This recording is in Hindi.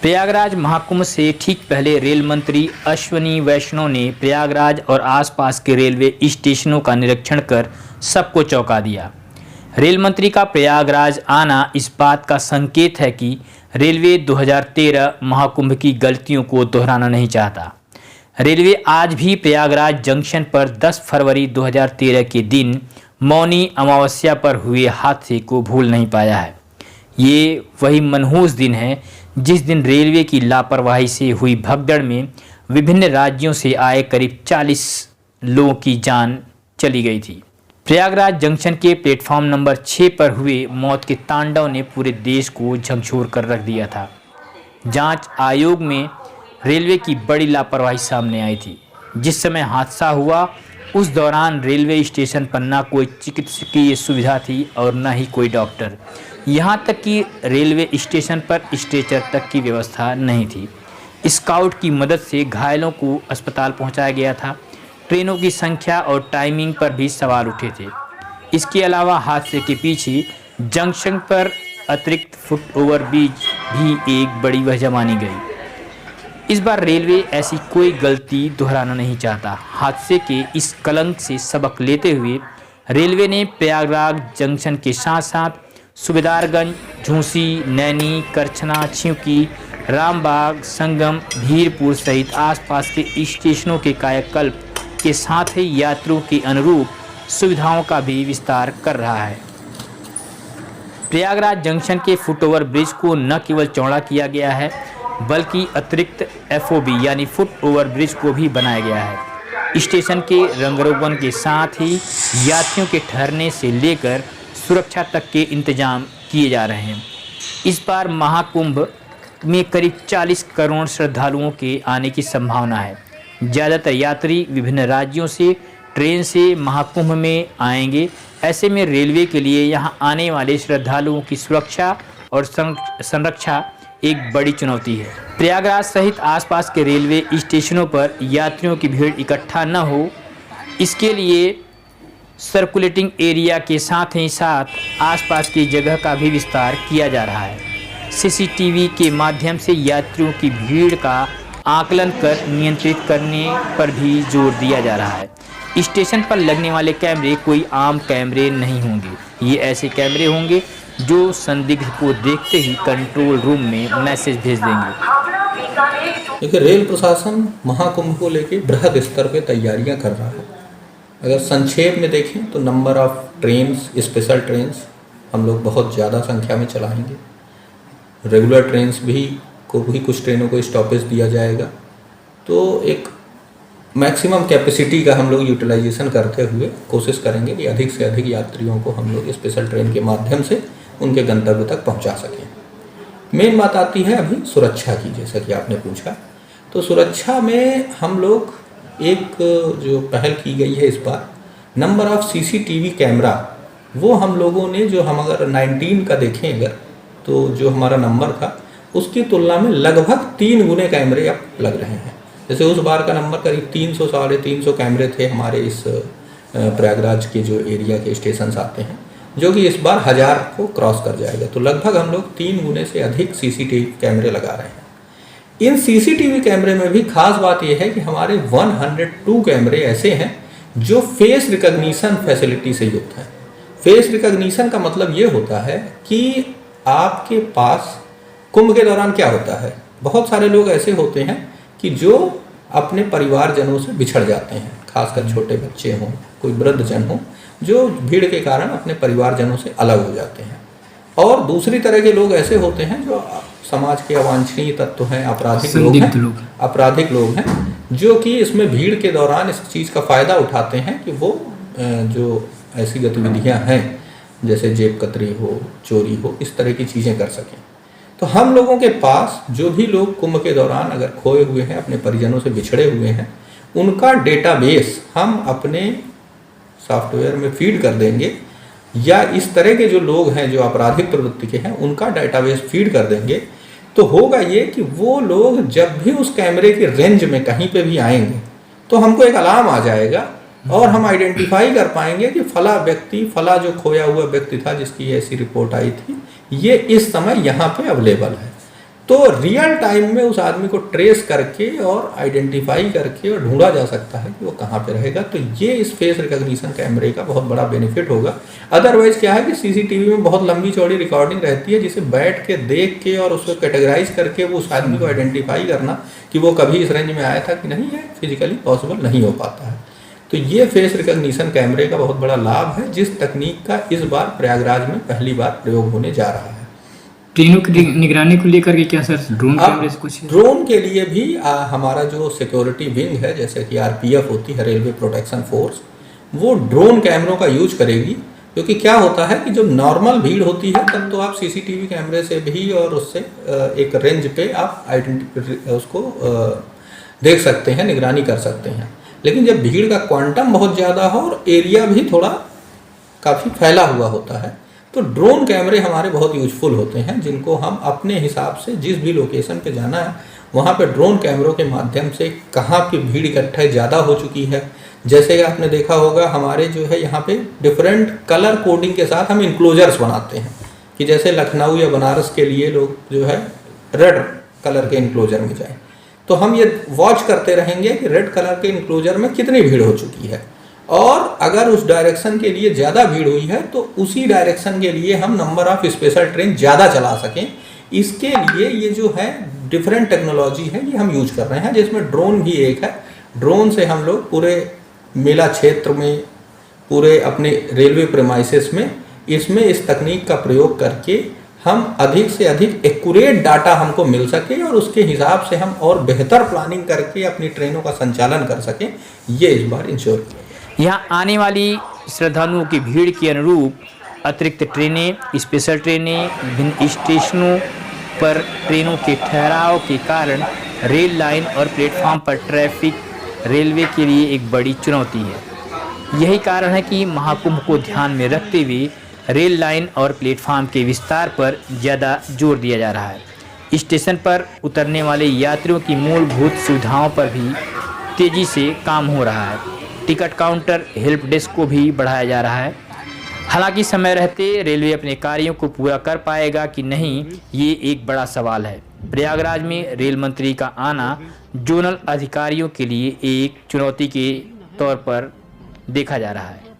प्रयागराज महाकुंभ से ठीक पहले रेल मंत्री अश्विनी वैष्णव ने प्रयागराज और आसपास के रेलवे स्टेशनों का निरीक्षण कर सबको चौंका दिया। रेल मंत्री का प्रयागराज आना इस बात का संकेत है कि रेलवे 2013 महाकुंभ की गलतियों को दोहराना नहीं चाहता। रेलवे आज भी प्रयागराज जंक्शन पर 10 फरवरी 2013 के दिन मौनी अमावस्या पर हुए हादसे को भूल नहीं पाया है। ये वही मनहूस दिन है जिस दिन रेलवे की लापरवाही से हुई भगदड़ में विभिन्न राज्यों से आए करीब 40 लोगों की जान चली गई थी। प्रयागराज जंक्शन के प्लेटफॉर्म नंबर 6 पर हुए मौत के तांडव ने पूरे देश को झकझोर कर रख दिया था। जांच आयोग में रेलवे की बड़ी लापरवाही सामने आई थी। जिस समय हादसा हुआ उस दौरान रेलवे स्टेशन पर न कोई चिकित्सकीय सुविधा थी और न ही कोई डॉक्टर। यहाँ तक कि रेलवे स्टेशन पर स्ट्रेचर तक की व्यवस्था नहीं थी। स्काउट की मदद से घायलों को अस्पताल पहुँचाया गया था। ट्रेनों की संख्या और टाइमिंग पर भी सवाल उठे थे। इसके अलावा हादसे के पीछे जंक्शन पर अतिरिक्त फुट ओवर ब्रिज भी एक बड़ी वजह मानी गई। इस बार रेलवे ऐसी कोई गलती दोहराना नहीं चाहता। हादसे के इस कलंक से सबक लेते हुए रेलवे ने प्रयागराज जंक्शन के साथ साथ सूबेदारगंज, झूसी, नैनी, करछना, छिवकी, रामबाग, संगम, भीरपुर सहित आसपास के स्टेशनों के कायाकल्प के साथ ही यात्रियों के अनुरूप सुविधाओं का भी विस्तार कर रहा है। प्रयागराज जंक्शन के फुटओवर ब्रिज को न केवल चौड़ा किया गया है बल्कि अतिरिक्त FOB यानी फुट ओवर ब्रिज को भी बनाया गया है। स्टेशन के रंगरोगन के साथ ही यात्रियों के ठहरने से लेकर सुरक्षा तक के इंतजाम किए जा रहे हैं। इस बार महाकुंभ में करीब 40 करोड़ श्रद्धालुओं के आने की संभावना है। ज़्यादातर यात्री विभिन्न राज्यों से ट्रेन से महाकुंभ में आएंगे। ऐसे में रेलवे के लिए यहां आने वाले श्रद्धालुओं की सुरक्षा और संरक्षा एक बड़ी चुनौती है। प्रयागराज सहित आसपास के रेलवे स्टेशनों पर यात्रियों की भीड़ इकट्ठा न हो, इसके लिए सर्कुलेटिंग एरिया के साथ ही साथ आसपास की जगह का भी विस्तार किया जा रहा है। CCTV के माध्यम से यात्रियों की भीड़ का आकलन कर नियंत्रित करने पर भी जोर दिया जा रहा है। स्टेशन पर लगने वाले कैमरे कोई आम कैमरे नहीं होंगे। ये ऐसे कैमरे होंगे जो संदिग्ध को देखते ही कंट्रोल रूम में मैसेज भेज देंगे। देखिए, रेल प्रशासन महाकुंभ को लेकर बृहद स्तर पे तैयारियां कर रहा है। अगर संक्षेप में देखें तो number of trains, special trains हम लोग बहुत ज़्यादा संख्या में चलाएंगे। रेगुलर ट्रेन्स भी कुछ ट्रेनों को स्टॉपेज दिया जाएगा। तो एक मैक्सिमम कैपेसिटी का हम लोग यूटिलाइजेशन करते हुए कोशिश करेंगे कि अधिक से अधिक यात्रियों को हम लोग स्पेशल ट्रेन के माध्यम से उनके गंतव्य तक पहुंचा सकें। मेन बात आती है अभी सुरक्षा की, जैसा कि आपने पूछा। तो सुरक्षा में हम लोग एक जो पहल की गई है इस बार, नंबर ऑफ CCTV कैमरा, वो हम लोगों ने जो हम अगर 19 का देखें अगर तो जो हमारा नंबर था उसकी तुलना में लगभग 3 गुने कैमरे अब लग रहे हैं। जैसे उस बार का नंबर करीब 300 साढ़े 300 कैमरे थे हमारे इस प्रयागराज के जो एरिया के स्टेशन आते हैं, जो कि इस बार 1000 को क्रॉस कर जाएगा। तो लगभग हम लोग 3 गुने से अधिक CCTV कैमरे लगा रहे हैं। इन CCTV कैमरे में भी खास बात यह है कि हमारे 102 कैमरे ऐसे हैं जो फेस रिकॉग्निशन फैसिलिटी से युक्त हैं। फेस रिकॉग्निशन का मतलब ये होता है कि आपके पास कुंभ के दौरान क्या होता है, बहुत सारे लोग ऐसे होते हैं कि जो अपने परिवारजनों से बिछड़ जाते हैं, खासकर छोटे बच्चे हों, कोई वृद्धजन हो, जो भीड़ के कारण अपने परिवारजनों से अलग हो जाते हैं। और दूसरी तरह के लोग ऐसे होते हैं जो समाज के अवांछनीय तत्व हैं, आपराधिक लोग हैं, जो कि इसमें भीड़ के दौरान इस चीज़ का फ़ायदा उठाते हैं कि वो जो ऐसी गतिविधियां हैं जैसे जेब कतरी हो, चोरी हो, इस तरह की चीज़ें कर सकें। तो हम लोगों के पास जो भी लोग कुंभ के दौरान अगर खोए हुए हैं, अपने परिजनों से बिछड़े हुए हैं, उनका डेटाबेस हम अपने सॉफ्टवेयर में फीड कर देंगे, या इस तरह के जो लोग हैं जो आपराधिक प्रवृत्ति के हैं उनका डेटाबेस फीड कर देंगे। तो होगा ये कि वो लोग जब भी उस कैमरे के रेंज में कहीं पे भी आएंगे तो हमको एक अलार्म आ जाएगा और हम आइडेंटिफाई कर पाएंगे कि फला व्यक्ति, फला जो खोया हुआ व्यक्ति था जिसकी ऐसी रिपोर्ट आई थी, ये इस समय यहाँ पे अवेलेबल है। तो रियल टाइम में उस आदमी को ट्रेस करके और आइडेंटिफाई करके और ढूंढा जा सकता है कि वो कहाँ पे रहेगा। तो ये इस फेस रिकॉग्निशन कैमरे का बहुत बड़ा बेनिफिट होगा। अदरवाइज क्या है कि सीसीटीवी में बहुत लंबी चौड़ी रिकॉर्डिंग रहती है, जिसे बैठ के देख के और उसको कैटेगराइज करके वो उस आदमी को आइडेंटिफाई करना कि वो कभी इस रेंज में आया था कि नहीं है, फिजिकली पॉसिबल नहीं हो पाता है। तो ये फेस रिकॉग्निशन कैमरे का बहुत बड़ा लाभ है, जिस तकनीक का इस बार प्रयागराज में पहली बार प्रयोग होने जा रहा है। ट्रेनों की निगरानी को लेकर के क्या सर ड्रोन कैमरे से कुछ? ड्रोन के लिए भी हमारा जो सिक्योरिटी विंग है, जैसे कि आरपीएफ होती है, रेलवे प्रोटेक्शन फोर्स, वो ड्रोन कैमरों का यूज करेगी। क्योंकि क्या होता है कि जो नॉर्मल भीड़ होती है तब तो आप सीसीटीवी कैमरे से भी और उससे एक रेंज पे आप उसको देख सकते हैं, निगरानी कर सकते हैं। लेकिन जब भीड़ का क्वांटम बहुत ज़्यादा हो और एरिया भी थोड़ा काफ़ी फैला हुआ होता है, तो ड्रोन कैमरे हमारे बहुत यूजफुल होते हैं, जिनको हम अपने हिसाब से जिस भी लोकेशन पे जाना है वहाँ पे ड्रोन कैमरों के माध्यम से कहाँ पे भीड़ इकट्ठा ज़्यादा हो चुकी है। जैसे आपने देखा होगा हमारे जो है यहाँ पे डिफरेंट कलर कोडिंग के साथ हम इंक्लोजर्स बनाते हैं, कि जैसे लखनऊ या बनारस के लिए लोग जो है रेड कलर के इंक्लोजर में जाएँ, तो हम ये वॉच करते रहेंगे कि रेड कलर के इंक्लोजर में कितनी भीड़ हो चुकी है, और अगर उस डायरेक्शन के लिए ज़्यादा भीड़ हुई है तो उसी डायरेक्शन के लिए हम नंबर ऑफ स्पेशल ट्रेन ज़्यादा चला सकें। इसके लिए ये जो है डिफरेंट टेक्नोलॉजी है, ये हम यूज कर रहे हैं, जिसमें ड्रोन भी एक है। ड्रोन से हम लोग पूरे मेला क्षेत्र में, पूरे अपने रेलवे प्रेमाइसेस में इसमें इस तकनीक का प्रयोग करके हम अधिक से अधिक एक्यूरेट डाटा हमको मिल सके और उसके हिसाब से हम और बेहतर प्लानिंग करके अपनी ट्रेनों का संचालन कर सकें, ये इस बार इंश्योर किया। यहाँ आने वाली श्रद्धालुओं की भीड़ के अनुरूप अतिरिक्त ट्रेनें, स्पेशल ट्रेनें, विभिन्न स्टेशनों पर ट्रेनों के ठहराव के कारण रेल लाइन और प्लेटफॉर्म पर ट्रैफिक रेलवे के लिए एक बड़ी चुनौती है। यही कारण है कि महाकुंभ को ध्यान में रखते हुए रेल लाइन और प्लेटफॉर्म के विस्तार पर ज़्यादा जोर दिया जा रहा है। स्टेशन पर उतरने वाले यात्रियों की मूलभूत सुविधाओं पर भी तेज़ी से काम हो रहा है। टिकट काउंटर, हेल्प डेस्क को भी बढ़ाया जा रहा है। हालांकि समय रहते रेलवे अपने कार्यों को पूरा कर पाएगा कि नहीं, ये एक बड़ा सवाल है। प्रयागराज में रेल मंत्री का आना जोनल अधिकारियों के लिए एक चुनौती के तौर पर देखा जा रहा है।